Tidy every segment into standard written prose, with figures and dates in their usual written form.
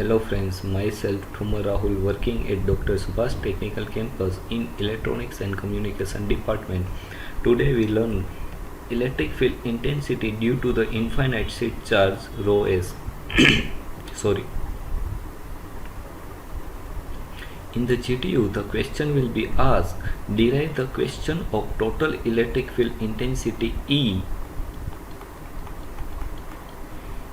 Hello friends, myself Thumar Rahul working at Dr. Subhash Technical Campus in Electronics and Communication Department. Today we learn electric field intensity due to the infinite sheet charge rho s. Sorry. In the GTU, the question will be asked, derive the question of total electric field intensity E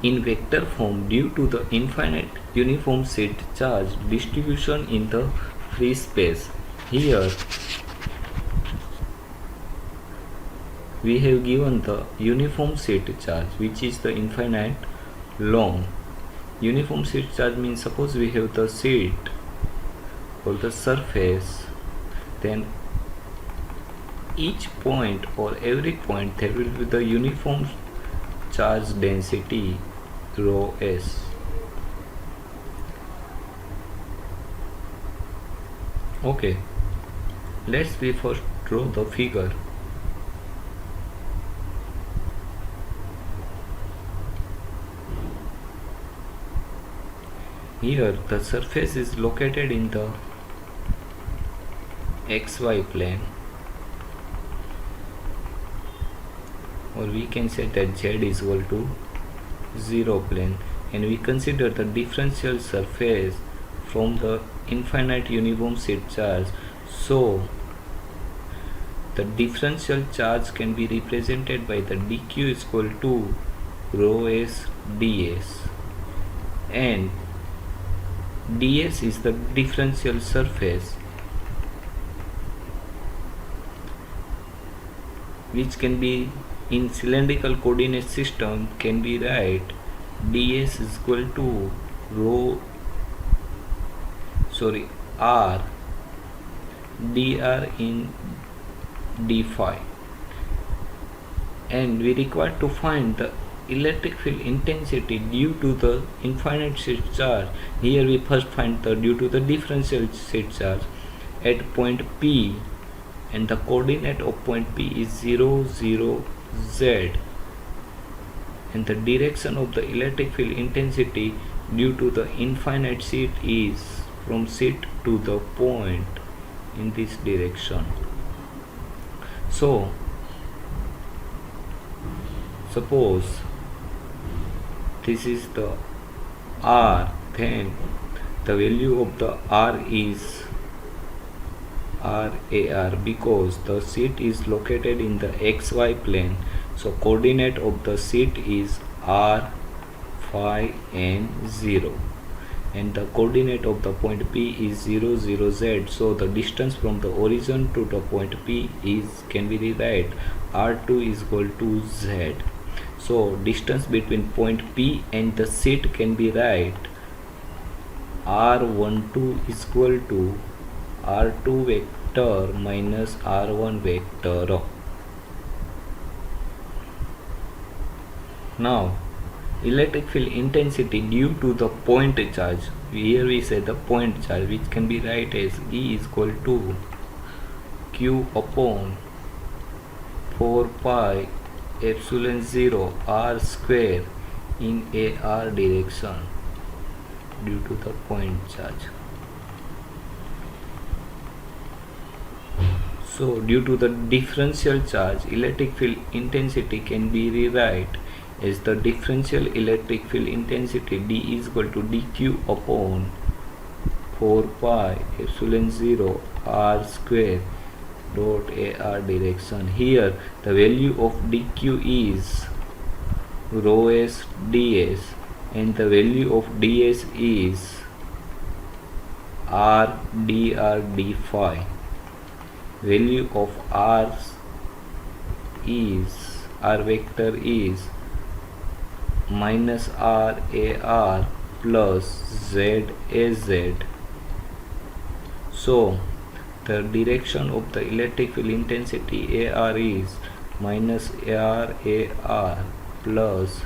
in vector form due to the infinite uniform set charge distribution in the free space. Here we have given the uniform set charge, which is the infinite long. Uniform set charge means suppose we have the sheet or the surface, then each point or every point there will be the uniform charge density rho s. Okay, let's first draw the figure. Here the surface is located in the xy plane, or we can say that z is equal to 0 plane, and we consider the differential surface from the infinite uniform set charge. So the differential charge can be represented by the dq is equal to rho s ds, and ds is the differential surface, which can be in cylindrical coordinate system can be write ds is equal to r dr in d phi, and we require to find the electric field intensity due to the infinite set charge. Here we first find the due to the differential set charge at point P, and the coordinate of point P is 0 0 z, and the direction of the electric field intensity due to the infinite sheet is from sheet to the point in this direction. So suppose this is the r, then the value of the r is rar, because the sheet is located in the xy plane. So coordinate of the sheet is r, phi and 0, and the coordinate of the point P is 0 0 z. So the distance from the origin to the point P is can be rewrite r2 is equal to z. So distance between point P and the sheet can be write r12 is equal to r2 vector minus r1 vector. Now electric field intensity due to the point charge, here we say the point charge, which can be write as E is equal to q upon 4 pi epsilon 0 r square in ar direction due to the point charge. So due to the differential charge, electric field intensity can be rewrite as the differential electric field intensity d is equal to dq upon 4 pi epsilon 0 r square dot ar direction. Here the value of dq is rho s ds, and the value of ds is r dr d phi. Value of r vector is minus rar plus z az. So the direction of the electric field intensity ar is minus rar plus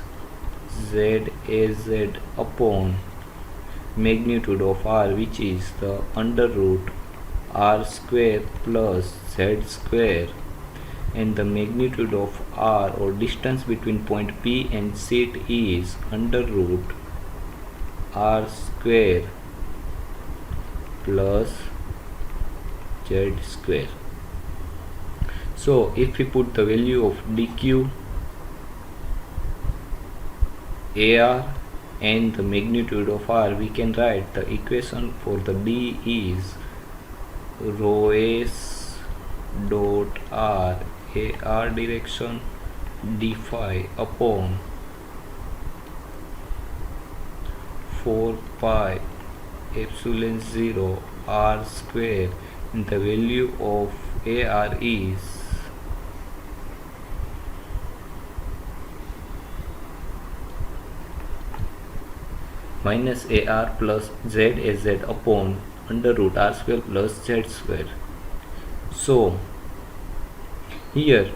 z az upon magnitude of r, which is the under root r square plus z square, and the magnitude of r or distance between point P and sheet is under root r square plus z square. So if we put the value of dq, ar and the magnitude of r, we can write the equation for the d is rho s dot r ar direction d phi upon 4 pi epsilon 0 r square, and the value of ar is minus ar plus z upon under root r square plus z square. So here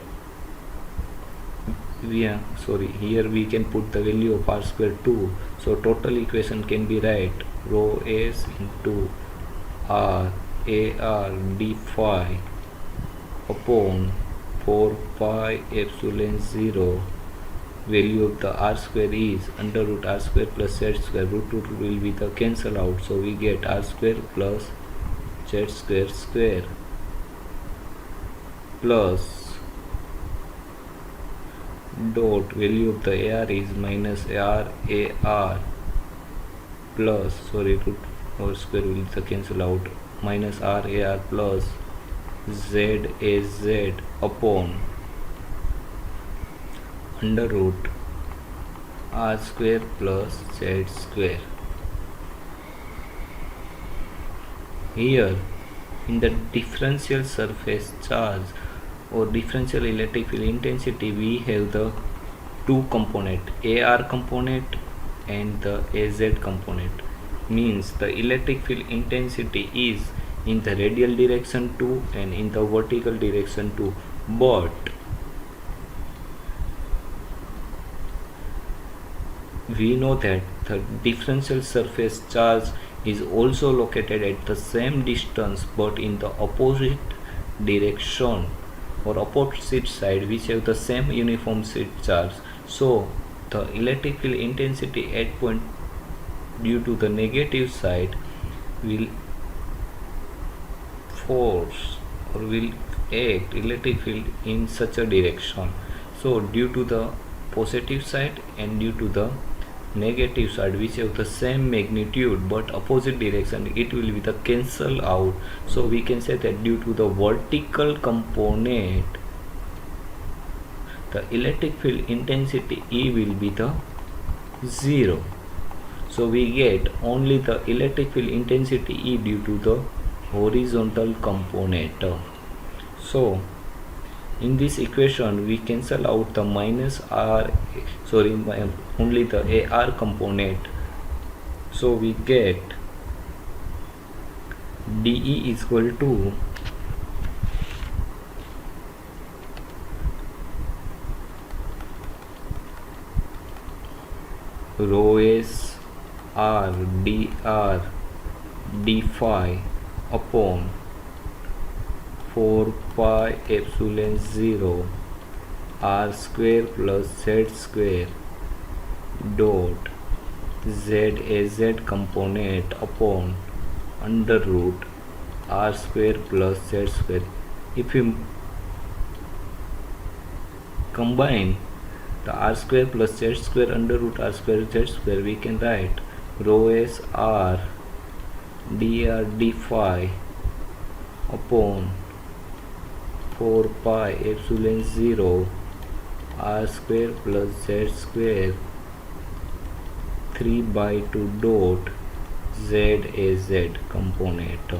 we can put the value of r square 2. So total equation can be write rho s into r ar d phi upon 4 pi epsilon 0. Value of the r square is under root r square plus z square. Root will be the cancel out, so we get r square plus z square square plus dot value of the ar is minus ar plus root or square will the cancel out, minus ar plus z upon under root r square plus z square. Here in the differential surface charge or differential electric field intensity, we have the two component, ar component and the az component. Means the electric field intensity is in the radial direction too and in the vertical direction too, but we know that the differential surface charge is also located at the same distance but in the opposite direction or opposite side, which have the same uniform set charge. So the electric field intensity at point due to the negative side will force or will act electric field in such a direction. So due to the positive side and due to the negative side, which have the same magnitude but opposite direction, it will be the cancel out. So we can say that due to the vertical component, the electric field intensity E will be the 0. So we get only the electric field intensity E due to the horizontal component. So in this equation we cancel out the minus r, only the ar component. So we get dE is equal to rho s r dr d phi upon 4 pi epsilon 0 r square plus z square dot z component upon under root r square plus z square. If we combine the r square plus z square under root r square z square, we can write rho s r dr d phi upon 4 pi epsilon 0 r square plus z square 3 by 2 dot z component.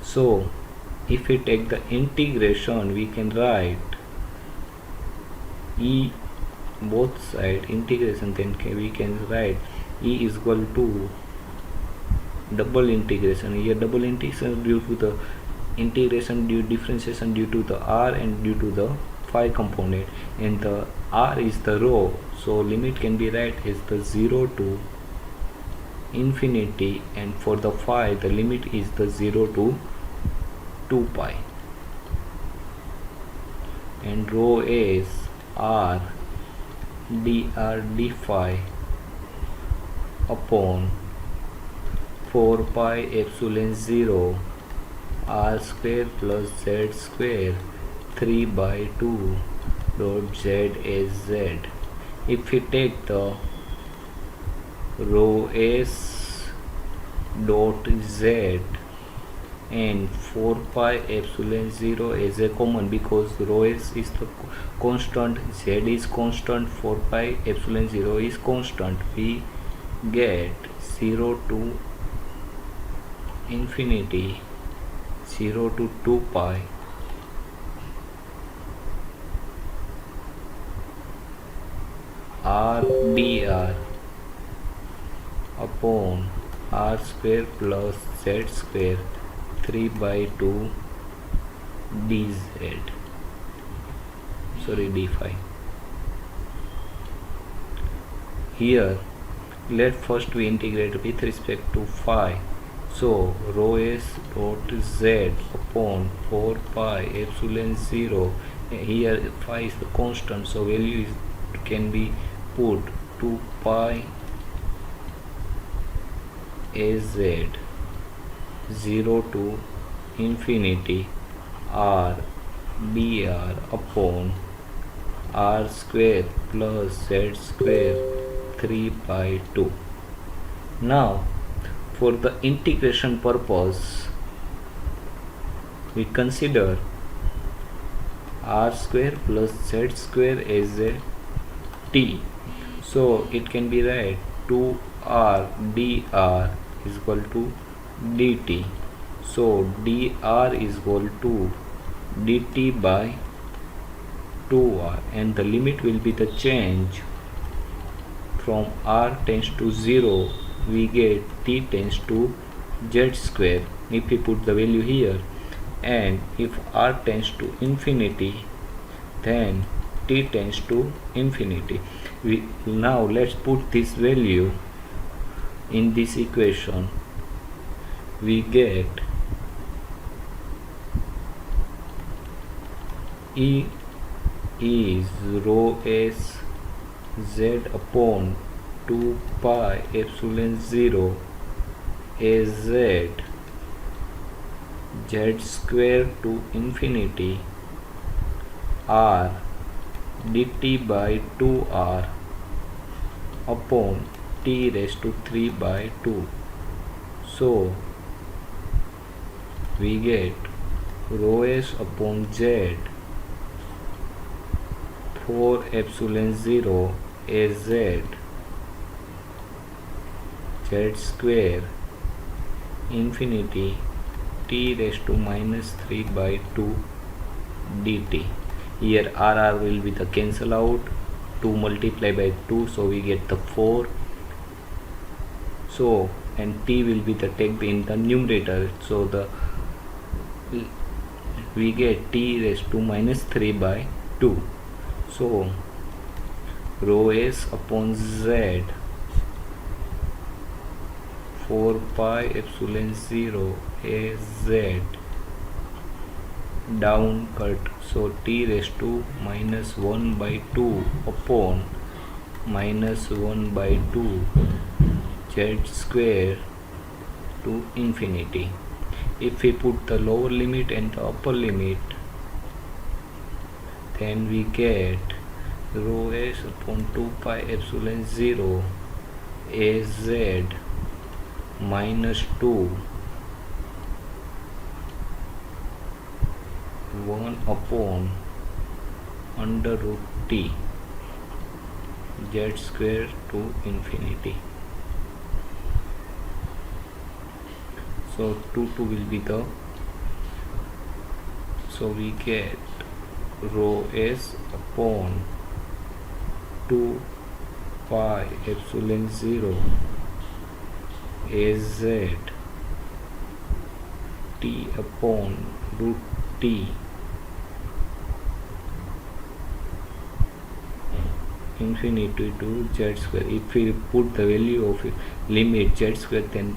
So if we take the integration, we can write E both side integration, then we can write E is equal to double integration. Here double integration due to the integration due differentiation due to the r and due to the phi component, and the r is the rho, so limit can be write as the 0 to infinity, and for the phi the limit is the 0 to 2 pi, and rho is r dr d phi upon 4 pi epsilon 0 r square plus z square 3 by 2 dot z as z. If we take the rho s dot z and 4 pi epsilon 0 as a common, because rho s is the constant, z is constant, 4 pi epsilon 0 is constant, we get 0 to infinity 0 to 2 pi r dr upon r square plus z square 3 by 2 dz, sorry d phi. Here let first we integrate with respect to phi. So rho s dot z upon 4 pi epsilon 0, here phi is the constant, so value can be put 2 pi az 0 to infinity r dr upon r square plus z square 3 by 2. Now for the integration purpose we consider r square plus z square as a t, so it can be write 2r dr is equal to dt, so dr is equal to dt by 2r, and the limit will be the change from r tends to 0, we get t tends to z square if we put the value here, and if r tends to infinity then t tends to infinity. Now let's put this value in this equation. We get E is rho s z upon 2 pi epsilon 0 az z square to infinity r dt by 2r upon t raised to 3 by 2. So we get rho s upon z 4 epsilon 0 az z square infinity t raised to minus 3 by 2 dt. Here rr will be the cancel out, 2 multiply by 2, so we get the 4. So and t will be the take in the numerator, so the we get t raised to minus 3 by 2. So rho s upon z 4 pi epsilon 0 az down cut, so t raised to minus 1 by 2 upon minus 1 by 2 z square to infinity. If we put the lower limit and the upper limit, then we get rho s upon 2 pi epsilon 0 az minus 2 1 upon under root t z square to infinity. So 2 will be the, so we get rho s upon 2 pi epsilon 0 az t upon root t infinity to z square. If we put the value of limit z square, then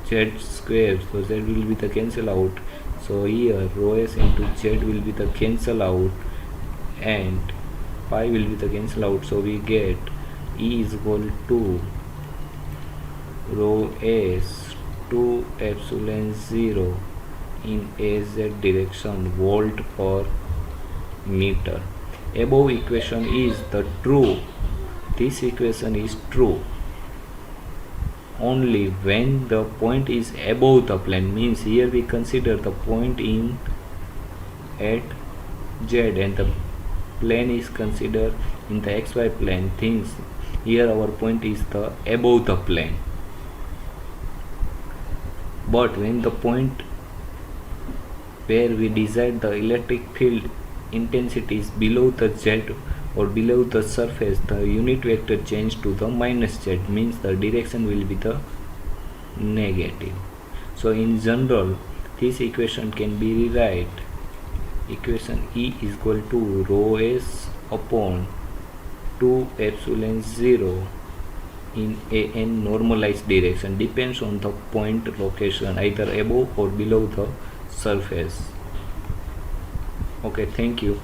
z square, so z will be the cancel out, so here rho s into z will be the cancel out and pi will be the cancel out, so we get E is equal to rho s 2 epsilon 0 in az direction volt per meter. Above equation is the true. This equation is true only when the point is above the plane, means here we consider the point in at z and the plane is considered in the xy plane. Things here our point is the above the plane, but when the point where we decide the electric field intensity is below the z or below the surface, the unit vector change to the minus z, means the direction will be the negative. So in general this equation can be rewrite equation E is equal to rho s upon 2 epsilon 0 in an normalized direction, depends on the point location either above or below the surface. Okay, thank you.